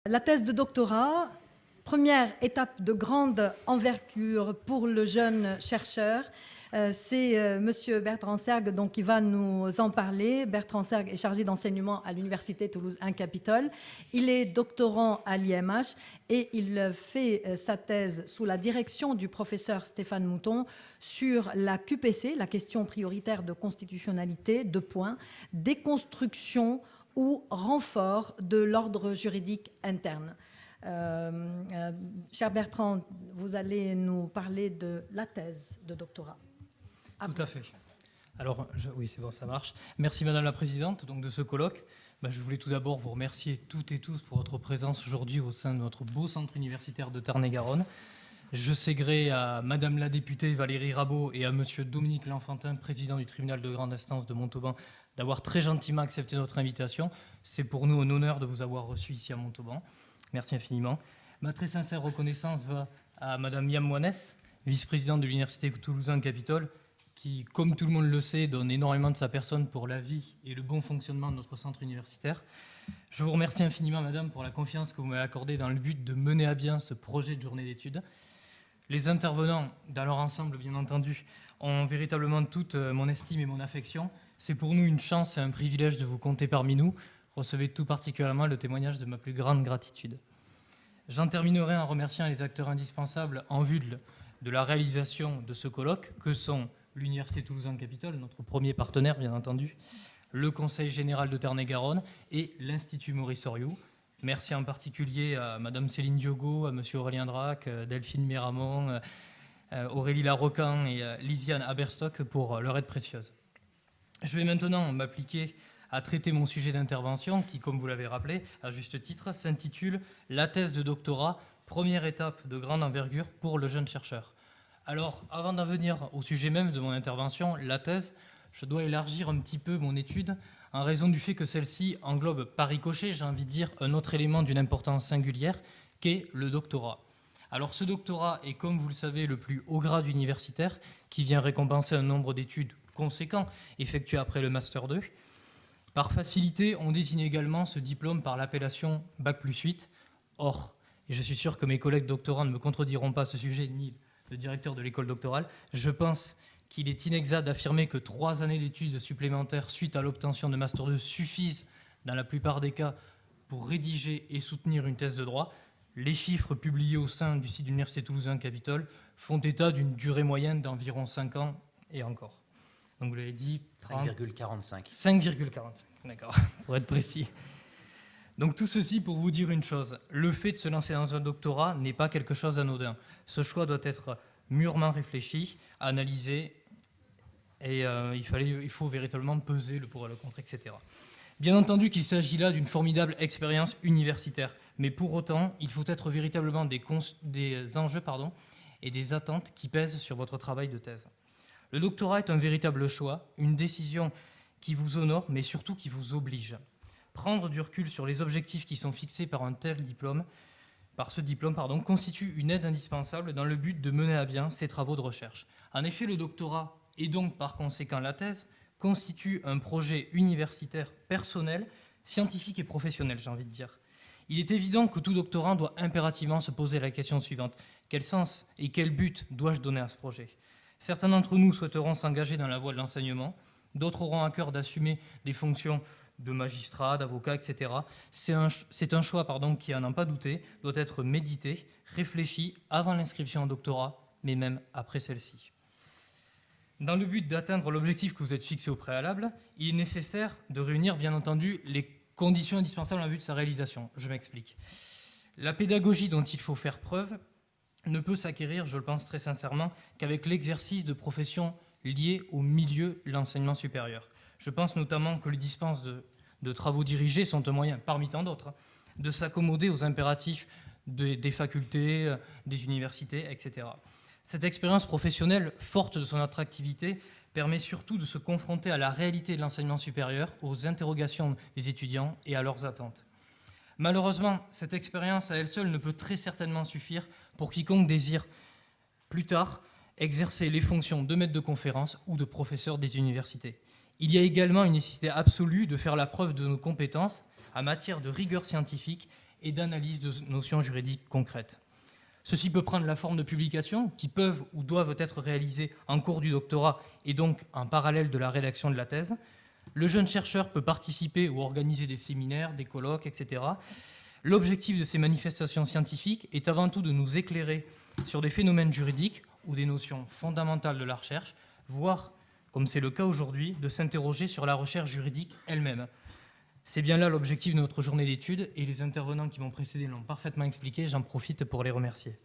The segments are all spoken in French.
La thèse de doctorat, première étape de grande envergure pour le jeune chercheur. C'est Monsieur Bertrand Sergue donc, qui va nous en parler. Bertrand Sergue est chargé d'enseignement à l'Université Toulouse 1 Capitole. Il est doctorant à l'IMH et il fait sa thèse sous la direction du professeur Stéphane Mouton sur la QPC, la question prioritaire de constitutionnalité, déconstruction ou renfort de l'ordre juridique interne. Cher Bertrand, vous allez nous parler de la thèse de doctorat. Tout à fait. Alors, oui, c'est bon, ça marche. Merci Madame la Présidente donc, de ce colloque. Je voulais tout d'abord vous remercier toutes et tous pour votre présence aujourd'hui au sein de notre beau centre universitaire de Tarn-et-Garonne. Je sais gré à Madame la députée Valérie Rabault et à Monsieur Dominique Lanfantin, président du tribunal de grande instance de Montauban, d'avoir très gentiment accepté notre invitation. C'est pour nous un honneur de vous avoir reçu ici à Montauban. Merci infiniment. Ma très sincère reconnaissance va à Madame Yam Moanès, vice-présidente de l'Université Toulouse 1 Capitole, qui, comme tout le monde le sait, donne énormément de sa personne pour la vie et le bon fonctionnement de notre centre universitaire. Je vous remercie infiniment, Madame, pour la confiance que vous m'avez accordée dans le but de mener à bien ce projet de journée d'études. Les intervenants, dans leur ensemble, bien entendu, ont véritablement toute mon estime et mon affection. C'est pour nous une chance et un privilège de vous compter parmi nous. Recevez tout particulièrement le témoignage de ma plus grande gratitude. J'en terminerai en remerciant les acteurs indispensables en vue de la réalisation de ce colloque, que sont l'Université Toulouse 1 Capitole, notre premier partenaire, bien entendu, le Conseil général de Tarn-et-Garonne et l'Institut Maurice Horiou. Merci en particulier à Madame Céline Diogo, à Monsieur Aurélien Drac, Delphine Méramont, Aurélie Larrocan et Lisiane Aberstock pour leur aide précieuse. Je vais maintenant m'appliquer à traiter mon sujet d'intervention qui, comme vous l'avez rappelé, à juste titre, s'intitule « La thèse de doctorat, première étape de grande envergure pour le jeune chercheur ». Alors, avant d'en venir au sujet même de mon intervention, la thèse, je dois élargir un petit peu mon étude en raison du fait que celle-ci englobe par ricochet, j'ai envie de dire, un autre élément d'une importance singulière, qu'est le doctorat. Alors ce doctorat est, comme vous le savez, le plus haut grade universitaire qui vient récompenser un nombre d'études conséquent effectuées après le Master 2. Par facilité, on désigne également ce diplôme par l'appellation Bac+8. Or, et je suis sûr que mes collègues doctorants ne me contrediront pas à ce sujet, ni le directeur de l'école doctorale, je pense qu'il est inexact d'affirmer que 3 années d'études supplémentaires suite à l'obtention de Master 2 suffisent, dans la plupart des cas, pour rédiger et soutenir une thèse de droit. Les chiffres publiés au sein du site de l'Université Toulouse 1 Capitole font état d'une durée moyenne d'environ 5 ans et encore. Donc vous l'avez dit... 5,45. 5,45, d'accord, pour être précis. Donc tout ceci pour vous dire une chose, le fait de se lancer dans un doctorat n'est pas quelque chose d'anodin. Ce choix doit être mûrement réfléchi, analysé, et il faut véritablement peser le pour et le contre, etc. Bien entendu qu'il s'agit là d'une formidable expérience universitaire, mais pour autant, il faut être véritablement des enjeux et des attentes qui pèsent sur votre travail de thèse. Le doctorat est un véritable choix, une décision qui vous honore, mais surtout qui vous oblige. Prendre du recul sur les objectifs qui sont fixés par ce diplôme, constitue une aide indispensable dans le but de mener à bien ces travaux de recherche. En effet, le doctorat, et donc par conséquent la thèse, constitue un projet universitaire personnel, scientifique et professionnel, j'ai envie de dire. Il est évident que tout doctorant doit impérativement se poser la question suivante. Quel sens et quel but dois-je donner à ce projet ? Certains d'entre nous souhaiteront s'engager dans la voie de l'enseignement, d'autres auront à cœur d'assumer des fonctions de magistrat, d'avocat, etc. C'est un choix qui, à n'en pas douter, doit être médité, réfléchi avant l'inscription en doctorat, mais même après celle-ci. Dans le but d'atteindre l'objectif que vous êtes fixé au préalable, il est nécessaire de réunir, bien entendu, les conditions indispensables en vue de sa réalisation. Je m'explique. La pédagogie dont il faut faire preuve ne peut s'acquérir, je le pense très sincèrement, qu'avec l'exercice de professions liées au milieu de l'enseignement supérieur. Je pense notamment que les dispenses de travaux dirigés sont un moyen, parmi tant d'autres, de s'accommoder aux impératifs des facultés, des universités, etc. Cette expérience professionnelle, forte de son attractivité, permet surtout de se confronter à la réalité de l'enseignement supérieur, aux interrogations des étudiants et à leurs attentes. Malheureusement, cette expérience à elle seule ne peut très certainement suffire pour quiconque désire plus tard exercer les fonctions de maître de conférence ou de professeur des universités. Il y a également une nécessité absolue de faire la preuve de nos compétences en matière de rigueur scientifique et d'analyse de notions juridiques concrètes. Ceci peut prendre la forme de publications qui peuvent ou doivent être réalisées en cours du doctorat et donc en parallèle de la rédaction de la thèse. Le jeune chercheur peut participer ou organiser des séminaires, des colloques, etc. L'objectif de ces manifestations scientifiques est avant tout de nous éclairer sur des phénomènes juridiques ou des notions fondamentales de la recherche, voire, comme c'est le cas aujourd'hui, de s'interroger sur la recherche juridique elle-même. C'est bien là l'objectif de notre journée d'études et les intervenants qui m'ont précédé l'ont parfaitement expliqué, j'en profite pour les remercier.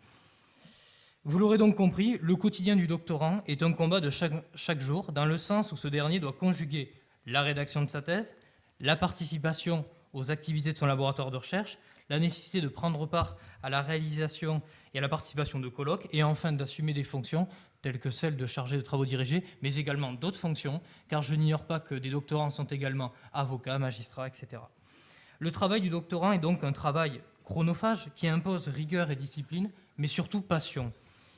Vous l'aurez donc compris, le quotidien du doctorant est un combat de chaque jour, dans le sens où ce dernier doit conjuguer la rédaction de sa thèse, la participation aux activités de son laboratoire de recherche, la nécessité de prendre part à la réalisation et à la participation de colloques, et enfin d'assumer des fonctions telles que celle de chargé de travaux dirigés, mais également d'autres fonctions, car je n'ignore pas que des doctorants sont également avocats, magistrats, etc. Le travail du doctorant est donc un travail chronophage qui impose rigueur et discipline, mais surtout passion.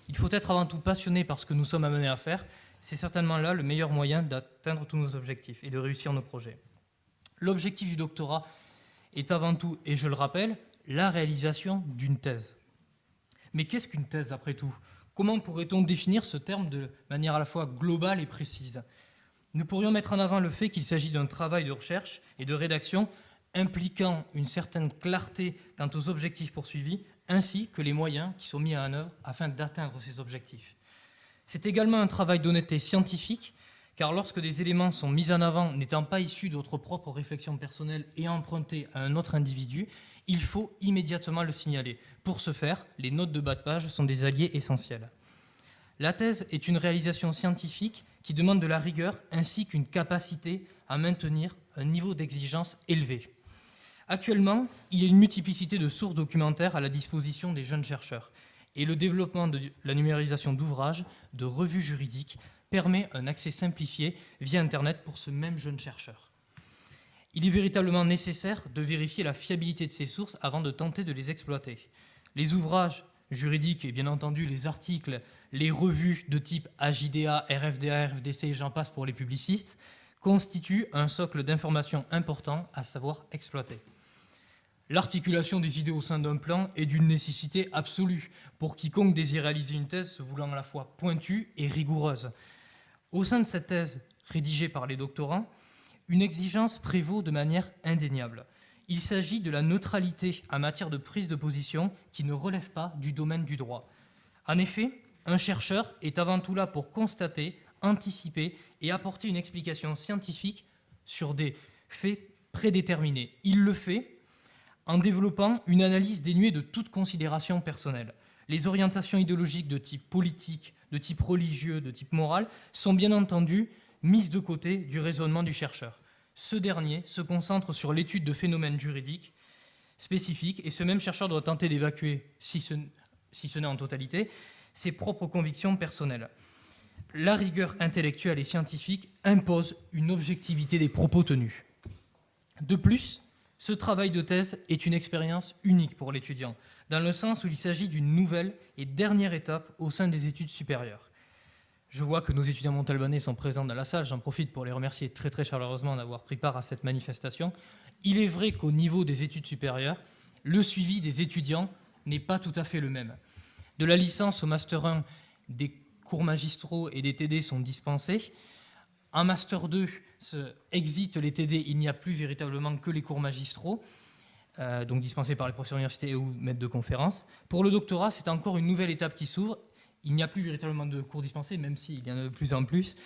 Il faut être avant tout passionné par ce que nous sommes amenés à faire. C'est certainement là le meilleur moyen d'atteindre tous nos objectifs et de réussir nos projets. L'objectif du doctorat est avant tout, et je le rappelle, la réalisation d'une thèse. Mais qu'est-ce qu'une thèse après tout ? Comment pourrait-on définir ce terme de manière à la fois globale et précise ? Nous pourrions mettre en avant le fait qu'il s'agit d'un travail de recherche et de rédaction impliquant une certaine clarté quant aux objectifs poursuivis, ainsi que les moyens qui sont mis en œuvre afin d'atteindre ces objectifs. C'est également un travail d'honnêteté scientifique, car lorsque des éléments sont mis en avant n'étant pas issus de votre propre réflexion personnelle et empruntés à un autre individu, il faut immédiatement le signaler. Pour ce faire, les notes de bas de page sont des alliés essentiels. La thèse est une réalisation scientifique qui demande de la rigueur ainsi qu'une capacité à maintenir un niveau d'exigence élevé. Actuellement, il y a une multiplicité de sources documentaires à la disposition des jeunes chercheurs et le développement de la numérisation d'ouvrages, de revues juridiques, permet un accès simplifié via Internet pour ce même jeune chercheur. Il est véritablement nécessaire de vérifier la fiabilité de ces sources avant de tenter de les exploiter. Les ouvrages juridiques et bien entendu les articles, les revues de type AJDA, RFDA, RFDC et j'en passe pour les publicistes, constituent un socle d'informations important à savoir exploiter. L'articulation des idées au sein d'un plan est d'une nécessité absolue pour quiconque désire réaliser une thèse se voulant à la fois pointue et rigoureuse. Au sein de cette thèse rédigée par les doctorants, une exigence prévaut de manière indéniable. Il s'agit de la neutralité en matière de prise de position qui ne relève pas du domaine du droit. En effet, un chercheur est avant tout là pour constater, anticiper et apporter une explication scientifique sur des faits prédéterminés. Il le fait en développant une analyse dénuée de toute considération personnelle. Les orientations idéologiques de type politique, de type religieux, de type moral sont bien entendu mises de côté du raisonnement du chercheur. Ce dernier se concentre sur l'étude de phénomènes juridiques spécifiques et ce même chercheur doit tenter d'évacuer, si ce n'est en totalité, ses propres convictions personnelles. La rigueur intellectuelle et scientifique impose une objectivité des propos tenus. De plus, ce travail de thèse est une expérience unique pour l'étudiant, dans le sens où il s'agit d'une nouvelle et dernière étape au sein des études supérieures. Je vois que nos étudiants montalbanais sont présents dans la salle, j'en profite pour les remercier très très chaleureusement d'avoir pris part à cette manifestation. Il est vrai qu'au niveau des études supérieures, le suivi des étudiants n'est pas tout à fait le même. De la licence au Master 1, des cours magistraux et des TD sont dispensés. En Master 2, exit les TD, il n'y a plus véritablement que les cours magistraux, donc dispensés par les professeurs d'université ou maîtres de conférences. Pour le doctorat, c'est encore une nouvelle étape qui s'ouvre. Il n'y a plus véritablement de cours dispensés, même s'il y en a de plus en plus.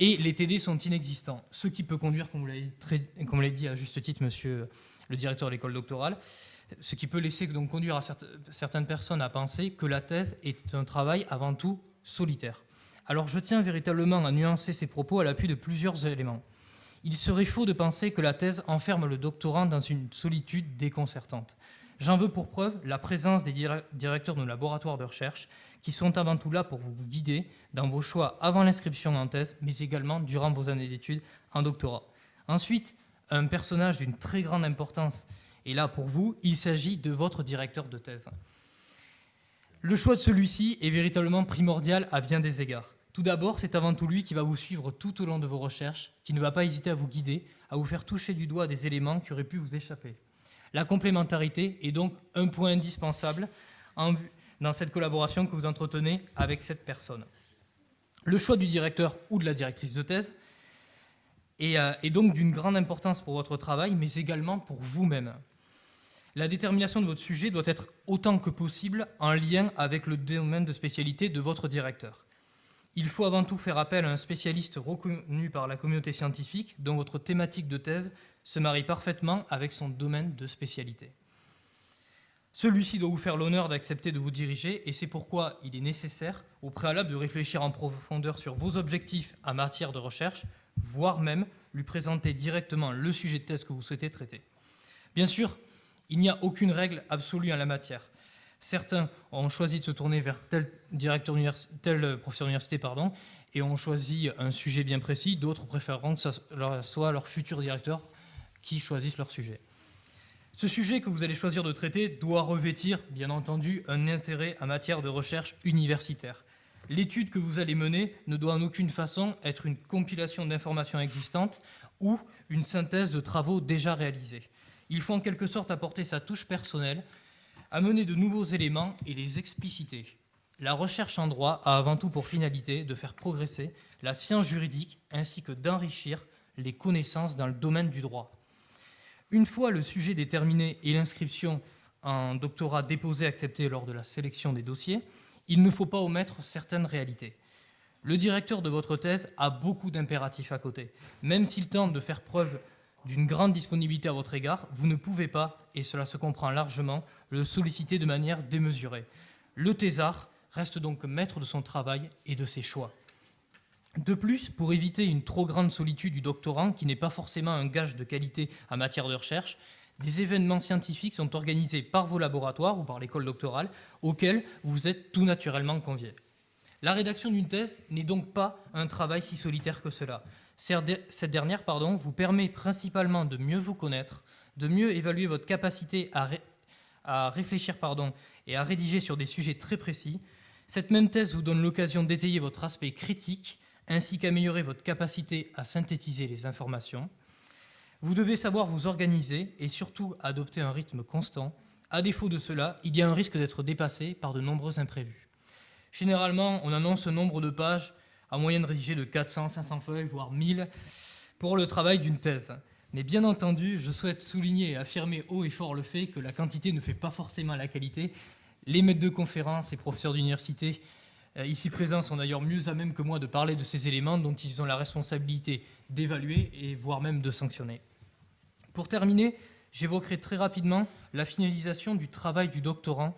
Et les TD sont inexistants. Ce qui peut conduire, comme vous l'avez dit à juste titre, monsieur le directeur de l'école doctorale, ce qui peut laisser donc conduire à certaines personnes à penser que la thèse est un travail avant tout solitaire. Alors je tiens véritablement à nuancer ces propos à l'appui de plusieurs éléments. Il serait faux de penser que la thèse enferme le doctorant dans une solitude déconcertante. J'en veux pour preuve la présence des directeurs de laboratoires de recherche qui sont avant tout là pour vous guider dans vos choix avant l'inscription en thèse, mais également durant vos années d'études en doctorat. Ensuite, un personnage d'une très grande importance est là pour vous, il s'agit de votre directeur de thèse. Le choix de celui-ci est véritablement primordial à bien des égards. Tout d'abord, c'est avant tout lui qui va vous suivre tout au long de vos recherches, qui ne va pas hésiter à vous guider, à vous faire toucher du doigt des éléments qui auraient pu vous échapper. La complémentarité est donc un point indispensable dans cette collaboration que vous entretenez avec cette personne. Le choix du directeur ou de la directrice de thèse est donc d'une grande importance pour votre travail, mais également pour vous-même. La détermination de votre sujet doit être autant que possible en lien avec le domaine de spécialité de votre directeur. Il faut avant tout faire appel à un spécialiste reconnu par la communauté scientifique dont votre thématique de thèse se marie parfaitement avec son domaine de spécialité. Celui-ci doit vous faire l'honneur d'accepter de vous diriger et c'est pourquoi il est nécessaire au préalable de réfléchir en profondeur sur vos objectifs en matière de recherche, voire même lui présenter directement le sujet de thèse que vous souhaitez traiter. Bien sûr, il n'y a aucune règle absolue en la matière. Certains ont choisi de se tourner vers tel professeur d'université et ont choisi un sujet bien précis. D'autres préféreront que ce soit leur futur directeur qui choisisse leur sujet. Ce sujet que vous allez choisir de traiter doit revêtir, bien entendu, un intérêt en matière de recherche universitaire. L'étude que vous allez mener ne doit en aucune façon être une compilation d'informations existantes ou une synthèse de travaux déjà réalisés. Il faut en quelque sorte apporter sa touche personnelle, amener de nouveaux éléments et les expliciter. La recherche en droit a avant tout pour finalité de faire progresser la science juridique ainsi que d'enrichir les connaissances dans le domaine du droit. Une fois le sujet déterminé et l'inscription en doctorat déposée acceptée lors de la sélection des dossiers, il ne faut pas omettre certaines réalités. Le directeur de votre thèse a beaucoup d'impératifs à côté. Même s'il tente de faire preuve d'une grande disponibilité à votre égard, vous ne pouvez pas, et cela se comprend largement, le solliciter de manière démesurée. Le thésard reste donc maître de son travail et de ses choix. De plus, pour éviter une trop grande solitude du doctorant, qui n'est pas forcément un gage de qualité en matière de recherche, des événements scientifiques sont organisés par vos laboratoires ou par l'école doctorale, auxquels vous êtes tout naturellement conviés. La rédaction d'une thèse n'est donc pas un travail si solitaire que cela. Cette dernière vous permet principalement de mieux vous connaître, de mieux évaluer votre capacité à réfléchir et à rédiger sur des sujets très précis. Cette même thèse vous donne l'occasion d'étayer votre aspect critique, ainsi qu'améliorer votre capacité à synthétiser les informations. Vous devez savoir vous organiser et surtout adopter un rythme constant. À défaut de cela, il y a un risque d'être dépassé par de nombreux imprévus. Généralement, on annonce un nombre de pages en moyenne rédigé de 400, 500 feuilles, voire 1000, pour le travail d'une thèse. Mais bien entendu, je souhaite souligner et affirmer haut et fort le fait que la quantité ne fait pas forcément la qualité. Les maîtres de conférences et professeurs d'université ici présents sont d'ailleurs mieux à même que moi de parler de ces éléments dont ils ont la responsabilité d'évaluer et voire même de sanctionner. Pour terminer, j'évoquerai très rapidement la finalisation du travail du doctorant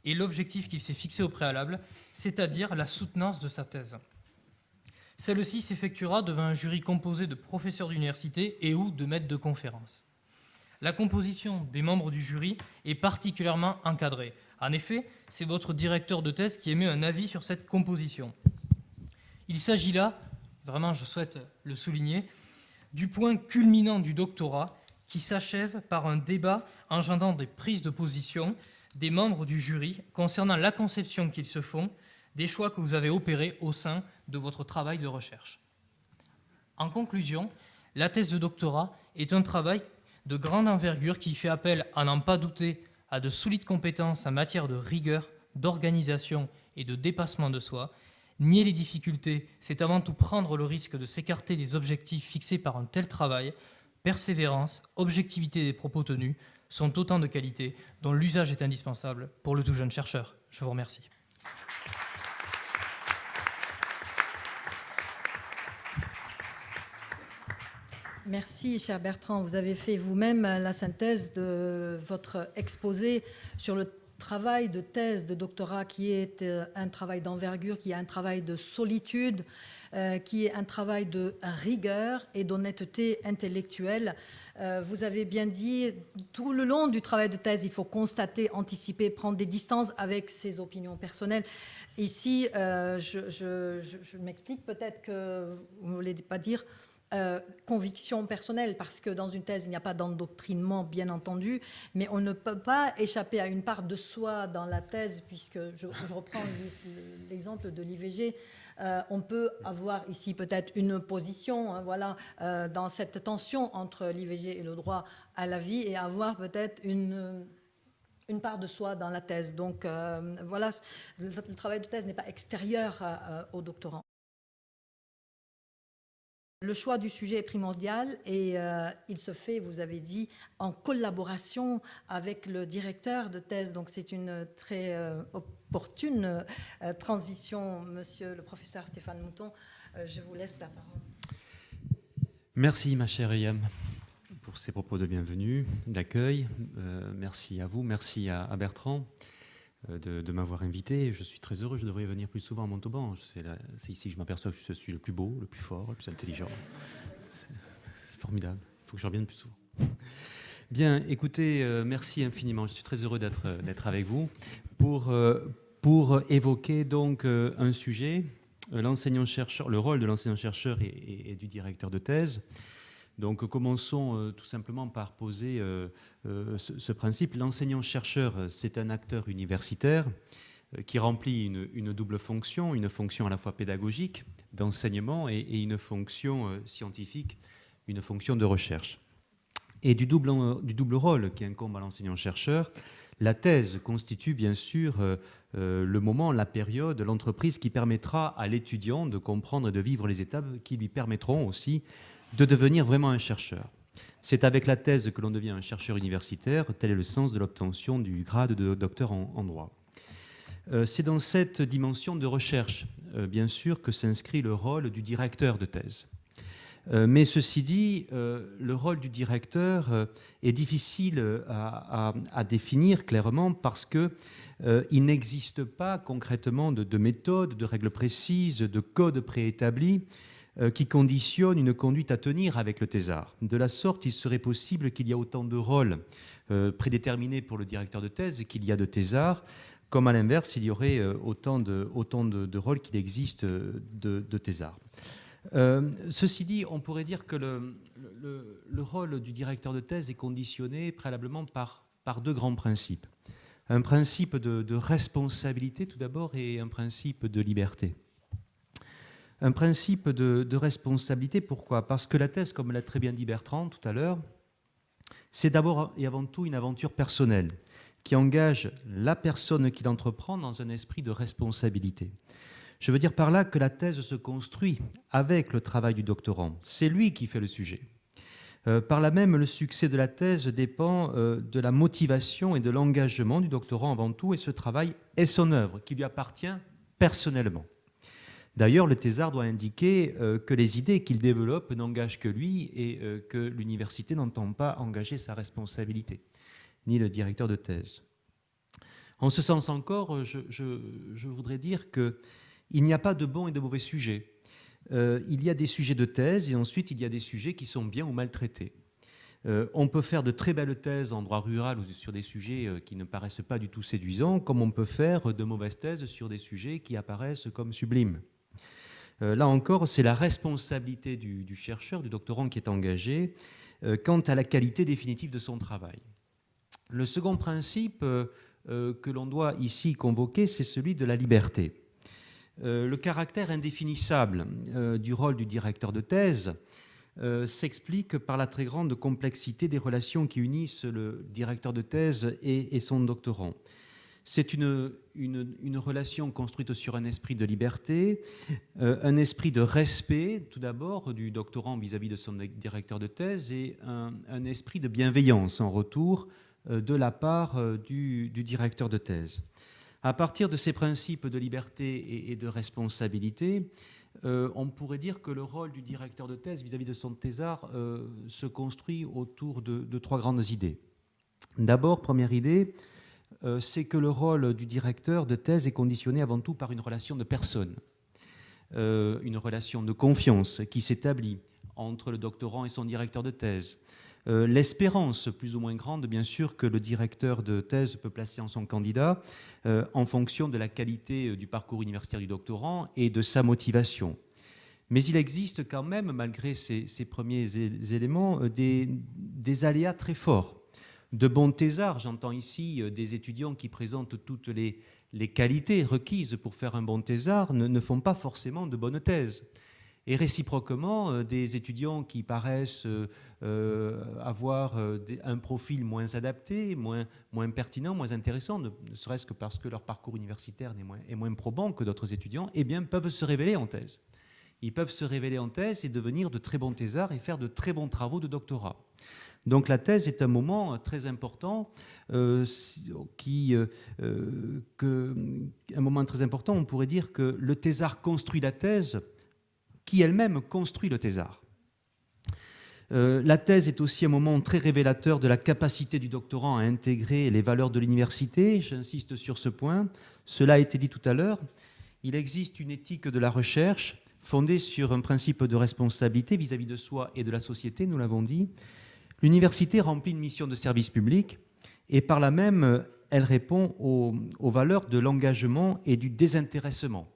et l'objectif qu'il s'est fixé au préalable, c'est-à-dire la soutenance de sa thèse. Celle-ci s'effectuera devant un jury composé de professeurs d'université et ou de maîtres de conférences. La composition des membres du jury est particulièrement encadrée. En effet, c'est votre directeur de thèse qui émet un avis sur cette composition. Il s'agit là, vraiment je souhaite le souligner, du point culminant du doctorat qui s'achève par un débat engendrant des prises de position des membres du jury concernant la conception qu'ils se font des choix que vous avez opérés au sein de votre travail de recherche. En conclusion, la thèse de doctorat est un travail de grande envergure qui fait appel, à n'en pas douter, à de solides compétences en matière de rigueur, d'organisation et de dépassement de soi. Nier les difficultés, c'est avant tout prendre le risque de s'écarter des objectifs fixés par un tel travail. Persévérance, objectivité des propos tenus sont autant de qualités dont l'usage est indispensable pour le tout jeune chercheur. Je vous remercie. Merci, cher Bertrand. Vous avez fait vous-même la synthèse de votre exposé sur le travail de thèse, de doctorat, qui est un travail d'envergure, qui est un travail de solitude, qui est un travail de rigueur et d'honnêteté intellectuelle. Vous avez bien dit, tout le long du travail de thèse, il faut constater, anticiper, prendre des distances avec ses opinions personnelles. Ici, je m'explique, peut-être que vous ne voulez pas dire conviction personnelle, parce que dans une thèse, il n'y a pas d'endoctrinement, bien entendu, mais on ne peut pas échapper à une part de soi dans la thèse, puisque je reprends l'exemple de l'IVG. On peut avoir ici peut-être une opposition, hein, voilà, dans cette tension entre l'IVG et le droit à la vie, et avoir peut-être une part de soi dans la thèse. Donc voilà, le travail de thèse n'est pas extérieur au doctorant. Le choix du sujet est primordial et il se fait, vous avez dit, en collaboration avec le directeur de thèse. Donc c'est une très opportune transition, monsieur le professeur Stéphane Mouton. Je vous laisse la parole. Merci ma chère Eyam pour ces propos de bienvenue, d'accueil. Merci à vous, merci à Bertrand de m'avoir invité. Je suis très heureux, je devrais venir plus souvent à Montauban. C'est ici que je m'aperçois que je suis le plus beau, le plus fort, le plus intelligent. C'est formidable, il faut que je revienne plus souvent. Bien, écoutez, merci infiniment. Je suis très heureux d'être avec vous pour évoquer donc un sujet, l'enseignant-chercheur, le rôle de l'enseignant-chercheur et du directeur de thèse. Donc commençons tout simplement par poser ce principe. L'enseignant-chercheur, c'est un acteur universitaire qui remplit une double fonction, une fonction à la fois pédagogique, d'enseignement, et une fonction scientifique, une fonction de recherche. Et du double rôle qui incombe à l'enseignant-chercheur, la thèse constitue bien sûr le moment, la période, l'entreprise qui permettra à l'étudiant de comprendre et de vivre les étapes qui lui permettront aussi de devenir vraiment un chercheur. C'est avec la thèse que l'on devient un chercheur universitaire, tel est le sens de l'obtention du grade de docteur en droit. C'est dans cette dimension de recherche, bien sûr, que s'inscrit le rôle du directeur de thèse. Mais ceci dit, le rôle du directeur est difficile à définir clairement parce qu'il n'existe pas concrètement de méthode, de règles précises, de code préétabli qui conditionne une conduite à tenir avec le thésard. De la sorte, il serait possible qu'il y ait autant de rôles prédéterminés pour le directeur de thèse qu'il y a de thésards, comme à l'inverse, il y aurait autant de rôles qu'il existe de thésards. Ceci dit, on pourrait dire que le rôle du directeur de thèse est conditionné préalablement par deux grands principes. Un principe de responsabilité tout d'abord et un principe de liberté. Un principe de responsabilité, pourquoi ? Parce que la thèse, comme l'a très bien dit Bertrand tout à l'heure, c'est d'abord et avant tout une aventure personnelle qui engage la personne qui l'entreprend dans un esprit de responsabilité. Je veux dire par là que la thèse se construit avec le travail du doctorant. C'est lui qui fait le sujet. Par là même, le succès de la thèse dépend de la motivation et de l'engagement du doctorant avant tout, et ce travail est son œuvre, qui lui appartient personnellement. D'ailleurs, le thésard doit indiquer que les idées qu'il développe n'engagent que lui et que l'université n'entend pas engager sa responsabilité, ni le directeur de thèse. En ce sens encore, je voudrais dire qu'il n'y a pas de bons et de mauvais sujets. Il y a des sujets de thèse et ensuite il y a des sujets qui sont bien ou mal traités. On peut faire de très belles thèses en droit rural ou sur des sujets qui ne paraissent pas du tout séduisants, comme on peut faire de mauvaises thèses sur des sujets qui apparaissent comme sublimes. Là encore, c'est la responsabilité du chercheur, du doctorant qui est engagé quant à la qualité définitive de son travail. Le second principe que l'on doit ici convoquer, c'est celui de la liberté. Le caractère indéfinissable du rôle du directeur de thèse s'explique par la très grande complexité des relations qui unissent le directeur de thèse et son doctorant. C'est une relation construite sur un esprit de liberté, un esprit de respect, tout d'abord, du doctorant vis-à-vis de son directeur de thèse, et un esprit de bienveillance en retour de la part du directeur de thèse. À partir de ces principes de liberté et de responsabilité, on pourrait dire que le rôle du directeur de thèse vis-à-vis de son thésard se construit autour de trois grandes idées. D'abord, première idée, c'est que le rôle du directeur de thèse est conditionné avant tout par une relation de personne, une relation de confiance qui s'établit entre le doctorant et son directeur de thèse. L'espérance plus ou moins grande, bien sûr, que le directeur de thèse peut placer en son candidat en fonction de la qualité du parcours universitaire du doctorant et de sa motivation. Mais il existe quand même, malgré ces premiers éléments, des aléas très forts. De bons thésards, j'entends ici des étudiants qui présentent toutes les qualités requises pour faire un bon thésard, ne font pas forcément de bonnes thèses. Et réciproquement, des étudiants qui paraissent avoir un profil moins adapté, moins pertinent, moins intéressant, ne serait-ce que parce que leur parcours universitaire est moins probant que d'autres étudiants, eh bien, peuvent se révéler en thèse. Ils peuvent se révéler en thèse et devenir de très bons thésards et faire de très bons travaux de doctorat. Donc la thèse est un moment très important, un moment très important, on pourrait dire que le thésard construit la thèse, qui elle-même construit le thésard. La thèse est aussi un moment très révélateur de la capacité du doctorant à intégrer les valeurs de l'université. J'insiste sur ce point. Cela a été dit tout à l'heure. Il existe une éthique de la recherche fondée sur un principe de responsabilité vis-à-vis de soi et de la société, nous l'avons dit. L'université remplit une mission de service public et par là même, elle répond aux valeurs de l'engagement et du désintéressement.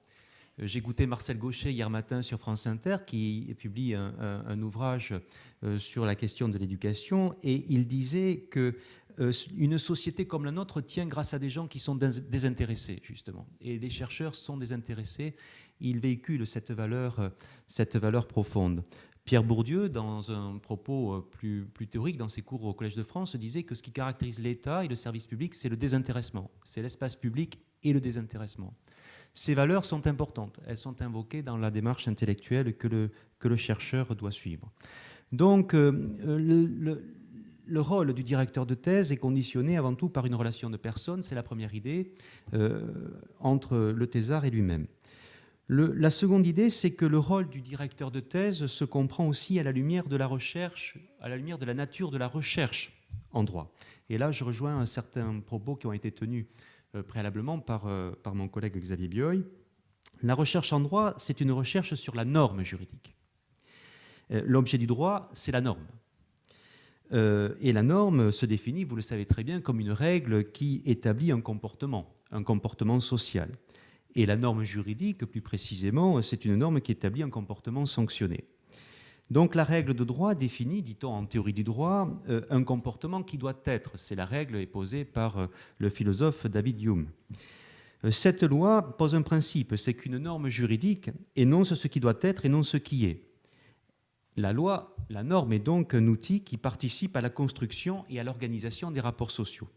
J'ai écouté Marcel Gauchet hier matin sur France Inter qui publie un ouvrage sur la question de l'éducation et il disait qu'une société comme la nôtre tient grâce à des gens qui sont désintéressés, justement. Et les chercheurs sont désintéressés, ils véhiculent cette valeur profonde. Pierre Bourdieu, dans un propos plus théorique dans ses cours au Collège de France, disait que ce qui caractérise l'État et le service public, c'est le désintéressement. C'est l'espace public et le désintéressement. Ces valeurs sont importantes. Elles sont invoquées dans la démarche intellectuelle que le chercheur doit suivre. Donc, le rôle du directeur de thèse est conditionné avant tout par une relation de personne. C'est la première idée entre le thésard et lui-même. La seconde idée, c'est que le rôle du directeur de thèse se comprend aussi à la lumière de la recherche, à la lumière de la nature de la recherche en droit. Et là, je rejoins un certain propos qui ont été tenus préalablement par mon collègue Xavier Bioy. La recherche en droit, c'est une recherche sur la norme juridique. L'objet du droit, c'est la norme. Et la norme se définit, vous le savez très bien, comme une règle qui établit un comportement social. Et la norme juridique, plus précisément, c'est une norme qui établit un comportement sanctionné. Donc la règle de droit définit, dit-on en théorie du droit, un comportement qui doit être. C'est la règle est posée par le philosophe David Hume. Cette loi pose un principe, c'est qu'une norme juridique énonce ce qui doit être et non ce qui est. La norme est donc un outil qui participe à la construction et à l'organisation des rapports sociaux.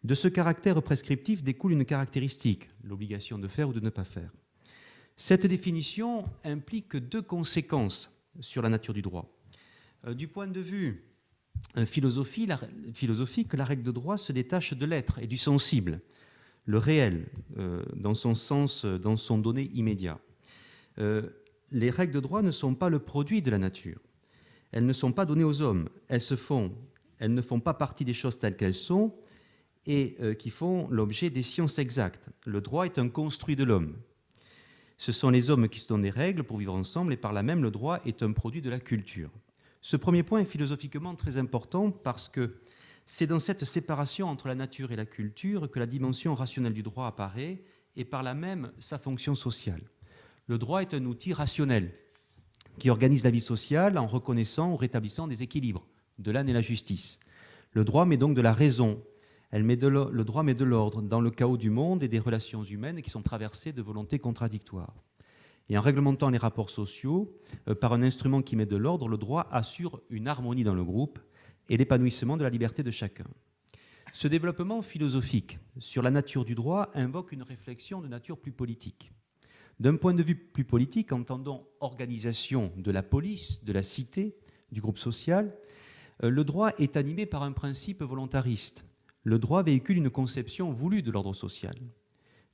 De ce caractère prescriptif découle une caractéristique, l'obligation de faire ou de ne pas faire. Cette définition implique deux conséquences sur la nature du droit. Du point de vue philosophique, la règle de droit se détache de l'être et du sensible, le réel, dans son sens, dans son donné immédiat. Les règles de droit ne sont pas le produit de la nature. Elles ne sont pas données aux hommes. Elles ne font pas partie des choses telles qu'elles sont et qui font l'objet des sciences exactes. Le droit est un construit de l'homme. Ce sont les hommes qui se donnent des règles pour vivre ensemble et par là même le droit est un produit de la culture. Ce premier point est philosophiquement très important parce que c'est dans cette séparation entre la nature et la culture que la dimension rationnelle du droit apparaît et par là même sa fonction sociale. Le droit est un outil rationnel qui organise la vie sociale en reconnaissant ou rétablissant des équilibres, de l'âne et la justice. Le droit met donc de la raison. Le droit met de l'ordre dans le chaos du monde et des relations humaines qui sont traversées de volontés contradictoires. Et en réglementant les rapports sociaux, par un instrument qui met de l'ordre, le droit assure une harmonie dans le groupe et l'épanouissement de la liberté de chacun. Ce développement philosophique sur la nature du droit invoque une réflexion de nature plus politique. D'un point de vue plus politique, entendons organisation de la police, de la cité, du groupe social, le droit est animé par un principe volontariste. Le droit véhicule une conception voulue de l'ordre social.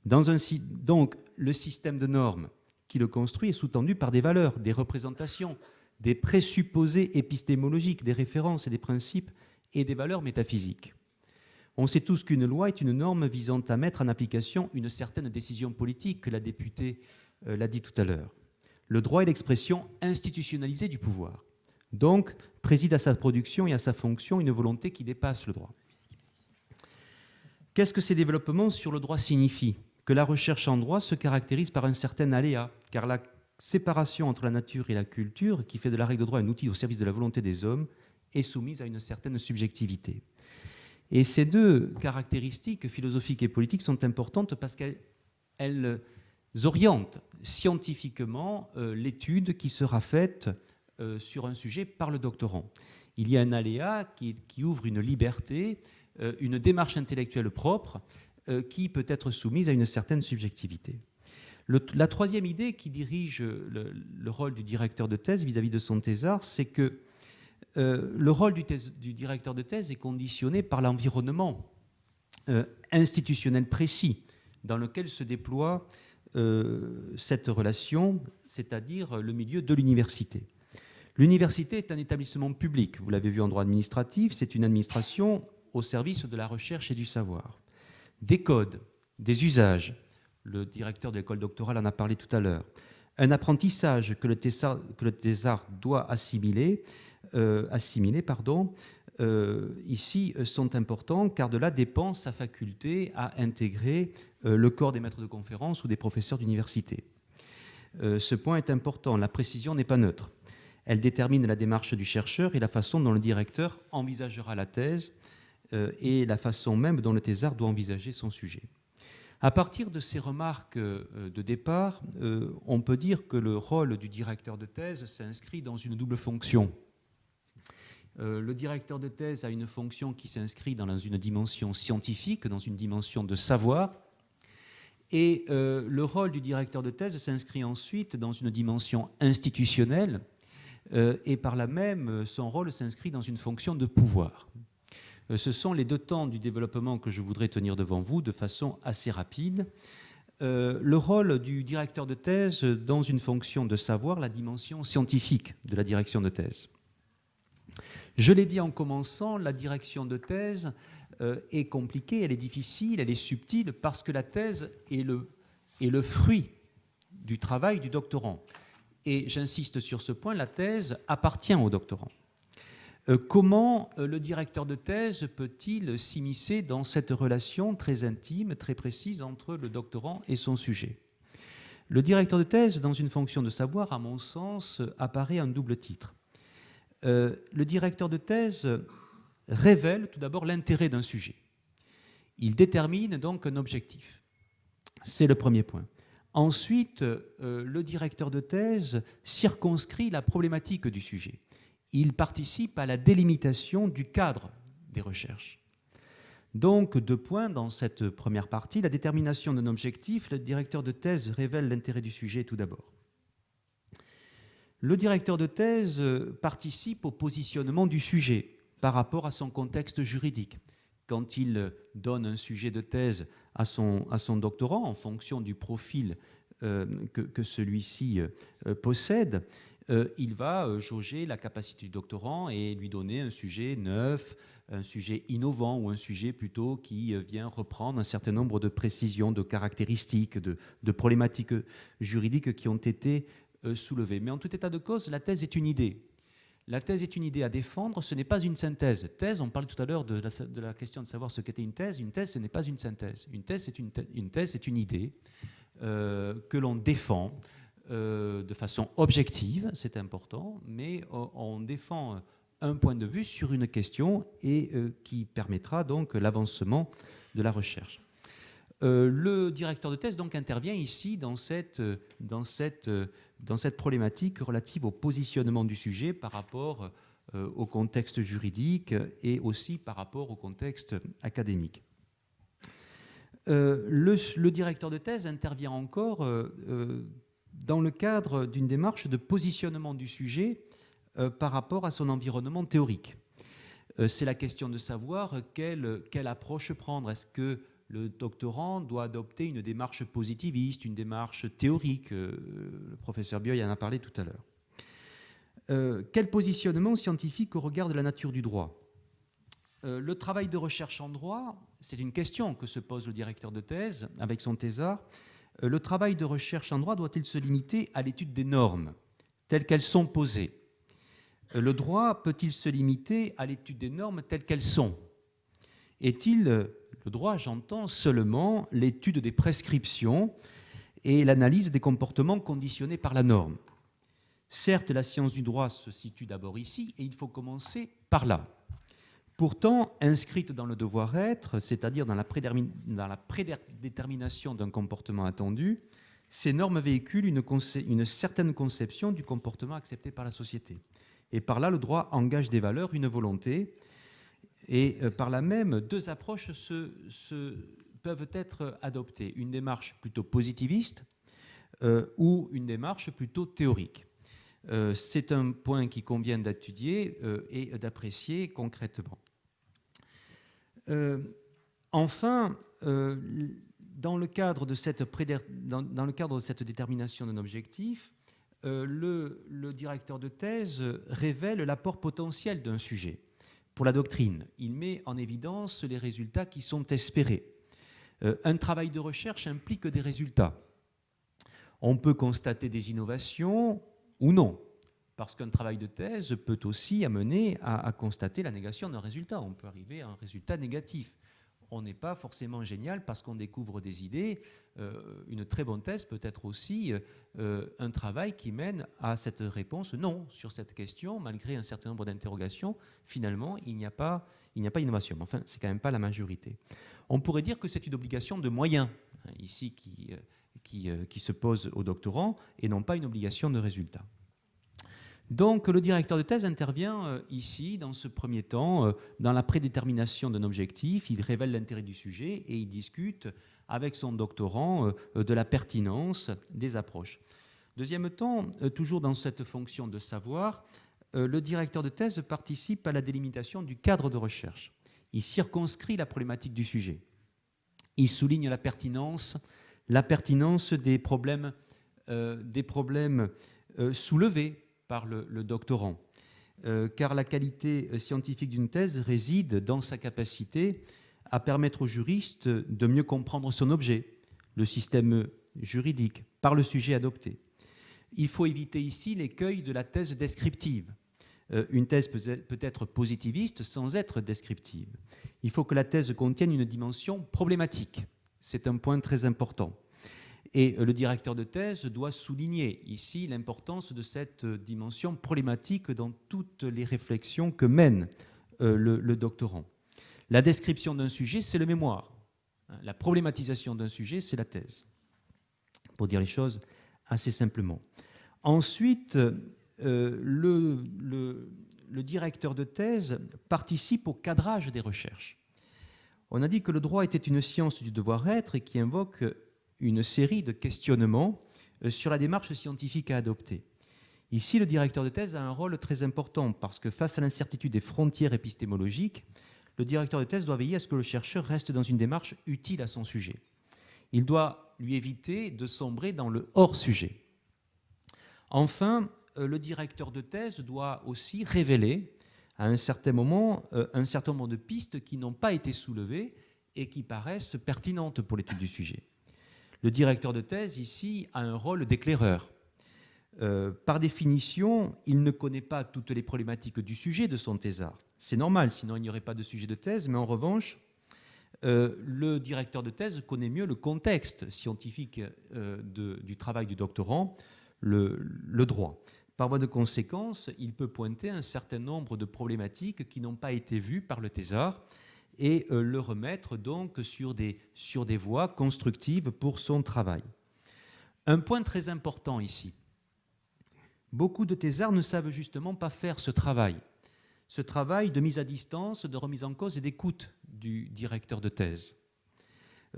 Donc, le système de normes qui le construit est sous-tendu par des valeurs, des représentations, des présupposés épistémologiques, des références et des principes et des valeurs métaphysiques. On sait tous qu'une loi est une norme visant à mettre en application une certaine décision politique, que la députée l'a dit tout à l'heure. Le droit est l'expression institutionnalisée du pouvoir. Donc, préside à sa production et à sa fonction une volonté qui dépasse le droit. Qu'est-ce que ces développements sur le droit signifient ? Que la recherche en droit se caractérise par un certain aléa, car la séparation entre la nature et la culture, qui fait de la règle de droit un outil au service de la volonté des hommes, est soumise à une certaine subjectivité. Et ces deux caractéristiques philosophiques et politiques sont importantes parce qu'elles orientent scientifiquement l'étude qui sera faite sur un sujet par le doctorant. Il y a un aléa qui ouvre une liberté, une démarche intellectuelle propre qui peut être soumise à une certaine subjectivité. La troisième idée qui dirige le rôle du directeur de thèse vis-à-vis de son thésard, c'est que le rôle du directeur de thèse est conditionné par l'environnement institutionnel précis dans lequel se déploie cette relation, c'est-à-dire le milieu de l'université. L'université est un établissement public, vous l'avez vu en droit administratif, c'est une administration au service de la recherche et du savoir. Des codes, des usages, le directeur de l'école doctorale en a parlé tout à l'heure, un apprentissage que le thésard doit assimiler, ici sont importants car de là dépend sa faculté à intégrer le corps des maîtres de conférences ou des professeurs d'université. Ce point est important, la précision n'est pas neutre. Elle détermine la démarche du chercheur et la façon dont le directeur envisagera la thèse et la façon même dont le thésard doit envisager son sujet. À partir de ces remarques de départ, on peut dire que le rôle du directeur de thèse s'inscrit dans une double fonction. Le directeur de thèse a une fonction qui s'inscrit dans une dimension scientifique, dans une dimension de savoir, et le rôle du directeur de thèse s'inscrit ensuite dans une dimension institutionnelle, et par là même, son rôle s'inscrit dans une fonction de pouvoir. Ce sont les deux temps du développement que je voudrais tenir devant vous de façon assez rapide. Le rôle du directeur de thèse dans une fonction de savoir, la dimension scientifique de la direction de thèse. Je l'ai dit en commençant, la direction de thèse est compliquée, elle est difficile, elle est subtile, parce que la thèse est le fruit du travail du doctorant. Et j'insiste sur ce point, la thèse appartient au doctorant. Comment le directeur de thèse peut-il s'immiscer dans cette relation très intime, très précise entre le doctorant et son sujet? Le directeur de thèse, dans une fonction de savoir, à mon sens, apparaît un double titre. Le directeur de thèse révèle tout d'abord l'intérêt d'un sujet. Il détermine donc un objectif. C'est le premier point. Ensuite, le directeur de thèse circonscrit la problématique du sujet. Il participe à la délimitation du cadre des recherches. Donc, deux points dans cette première partie. La détermination d'un objectif, le directeur de thèse révèle l'intérêt du sujet tout d'abord. Le directeur de thèse participe au positionnement du sujet par rapport à son contexte juridique. Quand il donne un sujet de thèse à son doctorant en fonction du profil que celui-ci possède, il va jauger la capacité du doctorant et lui donner un sujet neuf, un sujet innovant ou un sujet plutôt qui vient reprendre un certain nombre de précisions, de caractéristiques, de problématiques juridiques qui ont été soulevées. Mais en tout état de cause, la thèse est une idée. La thèse est une idée à défendre, ce n'est pas une synthèse. Thèse, on parlait tout à l'heure de la question de savoir ce qu'était une thèse. Une thèse, ce n'est pas une synthèse. Une thèse, c'est une idée que l'on défend de façon objective, c'est important, mais on défend un point de vue sur une question et qui permettra donc l'avancement de la recherche. Le directeur de thèse donc intervient ici dans cette problématique relative au positionnement du sujet par rapport au contexte juridique et aussi par rapport au contexte académique. Le directeur de thèse intervient encore dans le cadre d'une démarche de positionnement du sujet par rapport à son environnement théorique. C'est la question de savoir quelle approche prendre. Est-ce que le doctorant doit adopter une démarche positiviste, une démarche théorique? Le professeur Bioy en a parlé tout à l'heure. Quel positionnement scientifique au regard de la nature du droit? Le travail de recherche en droit, c'est une question que se pose le directeur de thèse avec son thésard. Le travail de recherche en droit doit-il se limiter à l'étude des normes telles qu'elles sont posées? Le droit peut-il se limiter à l'étude des normes telles qu'elles sont? Est-il, le droit, j'entends, seulement l'étude des prescriptions et l'analyse des comportements conditionnés par la norme? Certes, la science du droit se situe d'abord ici, et il faut commencer par là. Pourtant, inscrites dans le devoir-être, c'est-à-dire dans la prédétermination d'un comportement attendu, ces normes véhiculent une certaine conception du comportement accepté par la société. Et par là, le droit engage des valeurs, une volonté, et par là même, deux approches peuvent être adoptées. Une démarche plutôt positiviste ou une démarche plutôt théorique. C'est un point qu'il convient d'étudier et d'apprécier concrètement. Enfin, dans le cadre de cette détermination d'un objectif, le directeur de thèse révèle l'apport potentiel d'un sujet. Pour la doctrine, il met en évidence les résultats qui sont espérés. Un travail de recherche implique des résultats. On peut constater des innovations ou non, parce qu'un travail de thèse peut aussi amener à constater la négation d'un résultat. On peut arriver à un résultat négatif. On n'est pas forcément génial parce qu'on découvre des idées. Une très bonne thèse peut être aussi un travail qui mène à cette réponse non sur cette question, malgré un certain nombre d'interrogations. Finalement, il n'y a pas d'innovation. Enfin, c'est quand même pas la majorité. On pourrait dire que c'est une obligation de moyens, ici, qui se pose aux doctorants, et non pas une obligation de résultat. Donc, le directeur de thèse intervient ici, dans ce premier temps, dans la prédétermination d'un objectif. Il révèle l'intérêt du sujet et il discute avec son doctorant de la pertinence des approches. Deuxième temps, toujours dans cette fonction de savoir, le directeur de thèse participe à la délimitation du cadre de recherche. Il circonscrit la problématique du sujet. Il souligne la pertinence des problèmes soulevés par le doctorant, car la qualité scientifique d'une thèse réside dans sa capacité à permettre au juriste de mieux comprendre son objet, le système juridique, par le sujet adopté. Il faut éviter ici l'écueil de la thèse descriptive. Une thèse peut être positiviste sans être descriptive. Il faut que la thèse contienne une dimension problématique. C'est un point très important. Et le directeur de thèse doit souligner ici l'importance de cette dimension problématique dans toutes les réflexions que mène le doctorant. La description d'un sujet, c'est le mémoire. La problématisation d'un sujet, c'est la thèse. Pour dire les choses assez simplement. Ensuite, le directeur de thèse participe au cadrage des recherches. On a dit que le droit était une science du devoir-être et qui invoque une série de questionnements sur la démarche scientifique à adopter. Ici, le directeur de thèse a un rôle très important parce que face à l'incertitude des frontières épistémologiques, le directeur de thèse doit veiller à ce que le chercheur reste dans une démarche utile à son sujet. Il doit lui éviter de sombrer dans le hors-sujet. Enfin, le directeur de thèse doit aussi révéler à un certain moment un certain nombre de pistes qui n'ont pas été soulevées et qui paraissent pertinentes pour l'étude du sujet. Le directeur de thèse, ici, a un rôle d'éclaireur. Par définition, il ne connaît pas toutes les problématiques du sujet de son thésard. C'est normal, sinon il n'y aurait pas de sujet de thèse, mais en revanche, le directeur de thèse connaît mieux le contexte scientifique du travail du doctorant, le droit. Par voie de conséquence, il peut pointer un certain nombre de problématiques qui n'ont pas été vues par le thésard et le remettre donc sur des voies constructives pour son travail. Un point très important ici. Beaucoup de thésards ne savent justement pas faire ce travail de mise à distance, de remise en cause et d'écoute du directeur de thèse.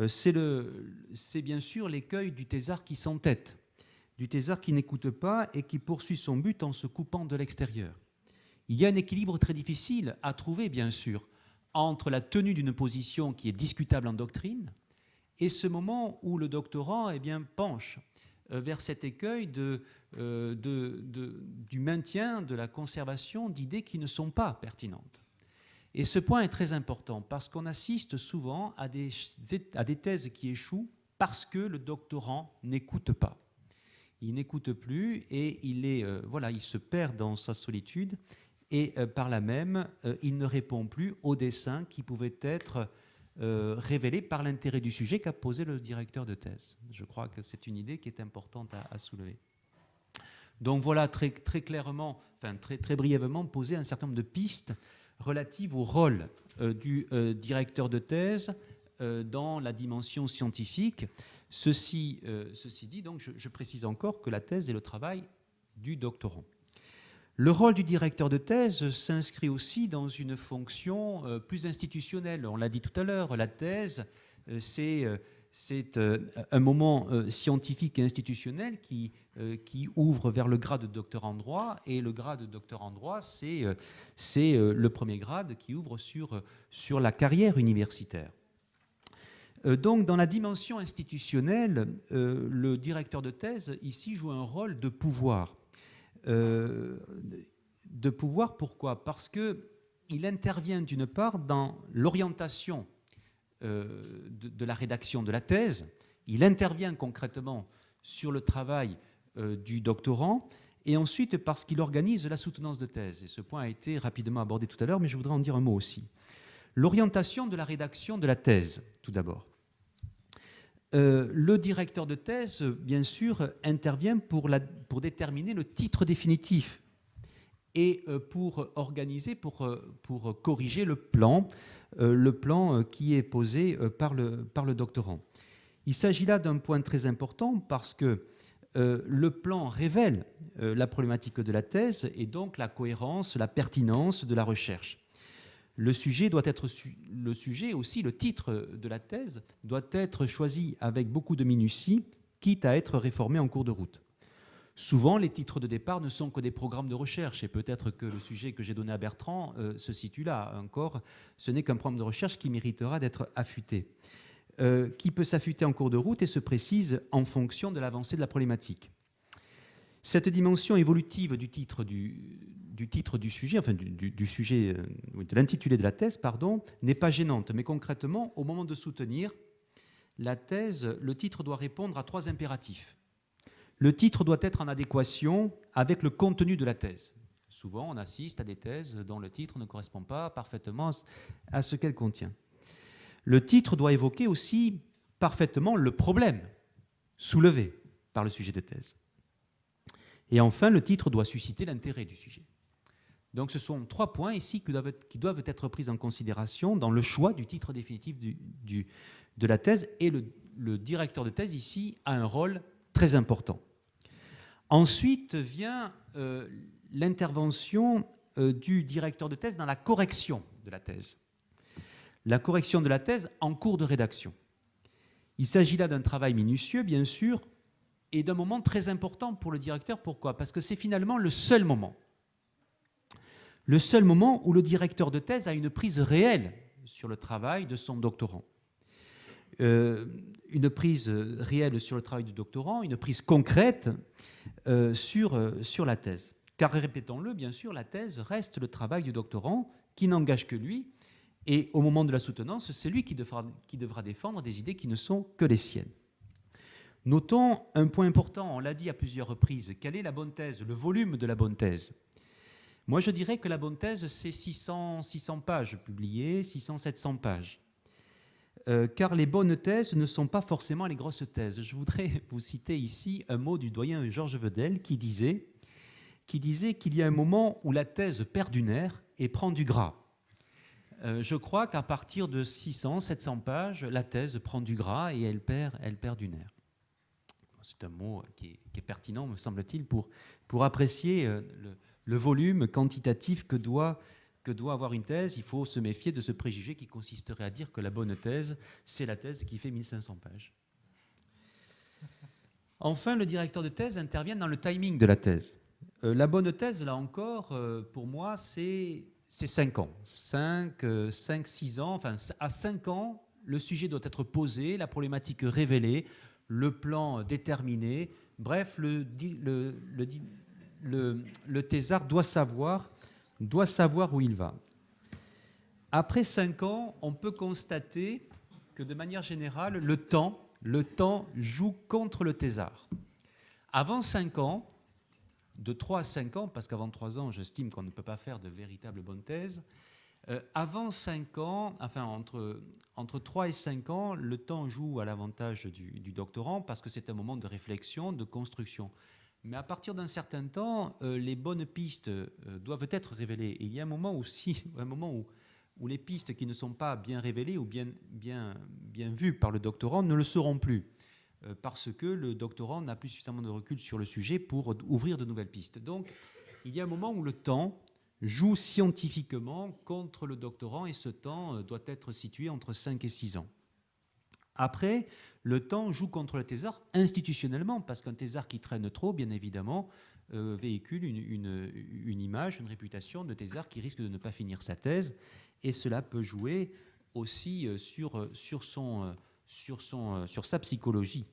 C'est bien sûr l'écueil du thésard qui s'entête, du thésard qui n'écoute pas et qui poursuit son but en se coupant de l'extérieur. Il y a un équilibre très difficile à trouver, bien sûr, entre la tenue d'une position qui est discutable en doctrine et ce moment où le doctorant penche vers cet écueil du maintien, de la conservation d'idées qui ne sont pas pertinentes. Et ce point est très important parce qu'on assiste souvent à des thèses qui échouent parce que le doctorant n'écoute pas. Il n'écoute plus et il se perd dans sa solitude et par là même, il ne répond plus aux dessins qui pouvaient être révélés par l'intérêt du sujet qu'a posé le directeur de thèse. Je crois que c'est une idée qui est importante à soulever. Donc voilà très clairement, très brièvement, poser un certain nombre de pistes relative au rôle du directeur de thèse dans la dimension scientifique. Ceci dit, donc, je précise encore que la thèse est le travail du doctorant. Le rôle du directeur de thèse s'inscrit aussi dans une fonction plus institutionnelle. On l'a dit tout à l'heure, la thèse, c'est un moment scientifique et institutionnel qui ouvre vers le grade de docteur en droit. Et le grade de docteur en droit, c'est le premier grade qui ouvre sur la carrière universitaire. Donc, dans la dimension institutionnelle, le directeur de thèse, ici, joue un rôle de pouvoir. Pourquoi ? Parce qu'il intervient d'une part dans l'orientation de la rédaction de la thèse, il intervient concrètement sur le travail du doctorant, et ensuite parce qu'il organise la soutenance de thèse. Et ce point a été rapidement abordé tout à l'heure, mais je voudrais en dire un mot aussi. L'orientation de la rédaction de la thèse, tout d'abord. Le directeur de thèse, bien sûr, intervient pour déterminer le titre définitif et pour organiser, pour corriger le plan qui est posé par le doctorant. Il s'agit là d'un point très important parce que le plan révèle la problématique de la thèse et donc la cohérence, la pertinence de la recherche. Le sujet aussi, le titre de la thèse, doit être choisi avec beaucoup de minutie, quitte à être réformé en cours de route. Souvent, les titres de départ ne sont que des programmes de recherche, et peut-être que le sujet que j'ai donné à Bertrand se situe là encore. Ce n'est qu'un programme de recherche qui méritera d'être affûté, qui peut s'affûter en cours de route et se précise en fonction de l'avancée de la problématique. Cette dimension évolutive du titre du sujet, enfin du sujet, de l'intitulé de la thèse, n'est pas gênante. Mais concrètement, au moment de soutenir la thèse, le titre doit répondre à 3 impératifs. Le titre doit être en adéquation avec le contenu de la thèse. Souvent, on assiste à des thèses dont le titre ne correspond pas parfaitement à ce qu'elle contient. Le titre doit évoquer aussi parfaitement le problème soulevé par le sujet de thèse. Et enfin, le titre doit susciter l'intérêt du sujet. Donc ce sont 3 points ici qui doivent être pris en considération dans le choix du titre définitif de la thèse. Et le directeur de thèse ici a un rôle très important. Ensuite vient l'intervention du directeur de thèse dans la correction de la thèse. La correction de la thèse en cours de rédaction. Il s'agit là d'un travail minutieux, bien sûr, et d'un moment très important pour le directeur. Pourquoi ? Parce que c'est finalement le seul moment où le directeur de thèse a une prise réelle sur le travail de son doctorant. Une prise réelle sur le travail du doctorant, une prise concrète sur la thèse. Car, répétons-le, bien sûr, la thèse reste le travail du doctorant qui n'engage que lui, et au moment de la soutenance, c'est lui qui devra défendre des idées qui ne sont que les siennes. Notons un point important, on l'a dit à plusieurs reprises, quelle est la bonne thèse, le volume de la bonne thèse. Moi, je dirais que la bonne thèse, c'est 600 pages publiées, 600-700 pages. Car les bonnes thèses ne sont pas forcément les grosses thèses. Je voudrais vous citer ici un mot du doyen Georges Vedel qui disait qu'il y a un moment où la thèse perd du nerf et prend du gras. Je crois qu'à partir de 600-700 pages, la thèse prend du gras et elle perd du nerf. C'est un mot qui est pertinent, me semble-t-il, pour apprécier le volume quantitatif que doit avoir une thèse. Il faut se méfier de ce préjugé qui consisterait à dire que la bonne thèse, c'est la thèse qui fait 1500 pages. Enfin, le directeur de thèse intervient dans le timing de la thèse. La bonne thèse, là encore, pour moi, c'est 5 ans. 5-6 ans, enfin, à 5 ans, le sujet doit être posé, la problématique révélée, le plan déterminé. Bref, le thésard doit savoir où il va. Après 5 ans, on peut constater que de manière générale, le temps joue contre le thésard. Avant 5 ans, de 3 à 5 ans, parce qu'avant 3 ans, j'estime qu'on ne peut pas faire de véritable bonne thèse, avant 5 ans, enfin entre 3 et 5 ans, le temps joue à l'avantage du doctorant parce que c'est un moment de réflexion, de construction. Mais à partir d'un certain temps, les bonnes pistes doivent être révélées. Et il y a un moment aussi, où les pistes qui ne sont pas bien révélées ou bien vues par le doctorant ne le seront plus. Parce que le doctorant n'a plus suffisamment de recul sur le sujet pour ouvrir de nouvelles pistes. Donc, il y a un moment où le temps joue scientifiquement contre le doctorant, et ce temps doit être situé entre 5 et 6 ans. Après, le temps joue contre le thésard institutionnellement, parce qu'un thésard qui traîne trop, bien évidemment, véhicule une image, une réputation de thésard qui risque de ne pas finir sa thèse, et cela peut jouer aussi sur sa psychologie.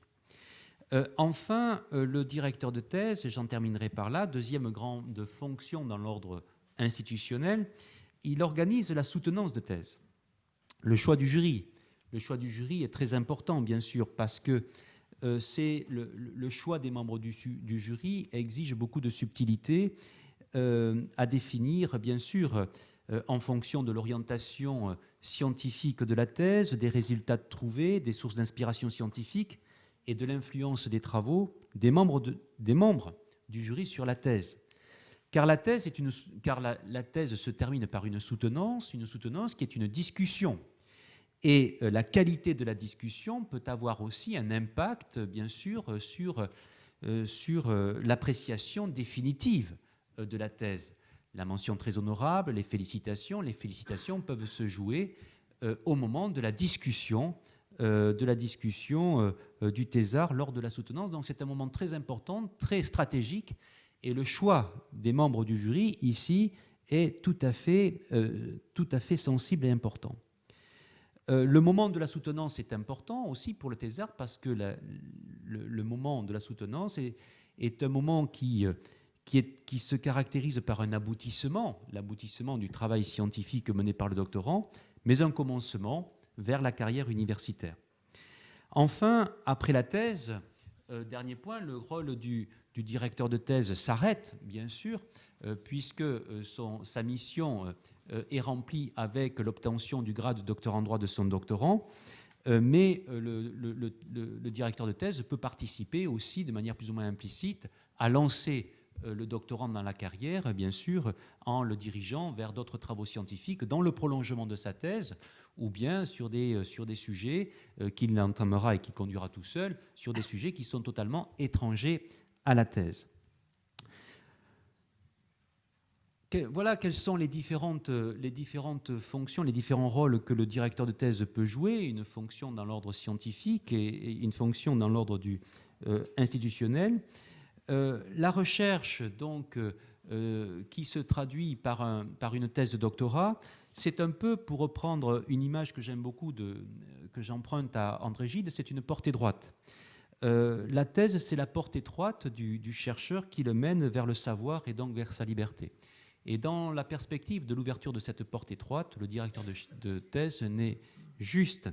Enfin, le directeur de thèse, j'en terminerai par là, deuxième grande fonction dans l'ordre institutionnel, il organise la soutenance de thèse. Le choix du jury. Le choix du jury est très important, bien sûr, parce que c'est le choix des membres du jury exige beaucoup de subtilité à définir, bien sûr, en fonction de l'orientation scientifique de la thèse, des résultats trouvés, des sources d'inspiration scientifique et de l'influence des travaux des membres du jury sur la thèse. Car la thèse se termine par une soutenance qui est une discussion. Et la qualité de la discussion peut avoir aussi un impact, bien sûr, sur l'appréciation définitive de la thèse. La mention très honorable, les félicitations peuvent se jouer au moment de la discussion du thésard lors de la soutenance. Donc c'est un moment très important, très stratégique, et le choix des membres du jury ici est tout à fait sensible et important. Le moment de la soutenance est important aussi pour le thésard, parce que le moment de la soutenance est un moment qui se caractérise par un l'aboutissement du travail scientifique mené par le doctorant, mais un commencement vers la carrière universitaire. Enfin, après la thèse, dernier point, le rôle du directeur de thèse s'arrête, bien sûr, puisque sa mission est remplie avec l'obtention du grade de docteur en droit de son doctorant, mais le directeur de thèse peut participer aussi de manière plus ou moins implicite à lancer le doctorant dans la carrière, bien sûr, en le dirigeant vers d'autres travaux scientifiques dans le prolongement de sa thèse, ou bien sur des sujets qu'il entamera et qu'il conduira tout seul, sur des sujets qui sont totalement étrangers à la thèse. Voilà quelles sont les différentes fonctions, les différents rôles que le directeur de thèse peut jouer, une fonction dans l'ordre scientifique et une fonction dans l'ordre institutionnel. La recherche, donc, qui se traduit par une thèse de doctorat, c'est un peu, pour reprendre une image que j'aime beaucoup, que j'emprunte à André Gide, c'est une porte étroite. La thèse, c'est la porte étroite du chercheur qui le mène vers le savoir et donc vers sa liberté. Et dans la perspective de l'ouverture de cette porte étroite, le directeur de thèse n'est juste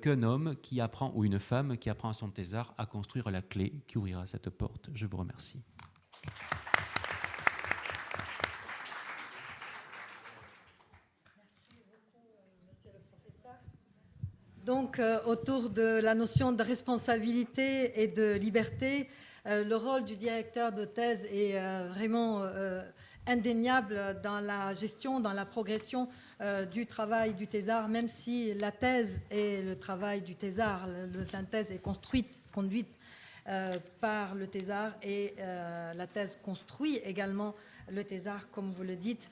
qu'un homme qui apprend, ou une femme qui apprend à son thésard à construire la clé qui ouvrira cette porte. Je vous remercie. Merci beaucoup, monsieur le professeur. Donc, autour de la notion de responsabilité et de liberté, le rôle du directeur de thèse est vraiment indéniable dans la gestion, dans la progression du travail du thésard, même si la thèse est le travail du thésard. La thèse est conduite par le thésard, et la thèse construit également le thésard, comme vous le dites.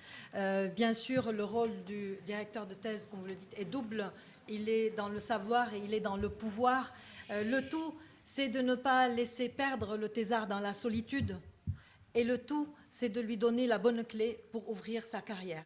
Bien sûr, le rôle du directeur de thèse, comme vous le dites, est double. Il est dans le savoir et il est dans le pouvoir. Le tout, c'est de ne pas laisser perdre le thésard dans la solitude. Et le tout, c'est de lui donner la bonne clé pour ouvrir sa carrière.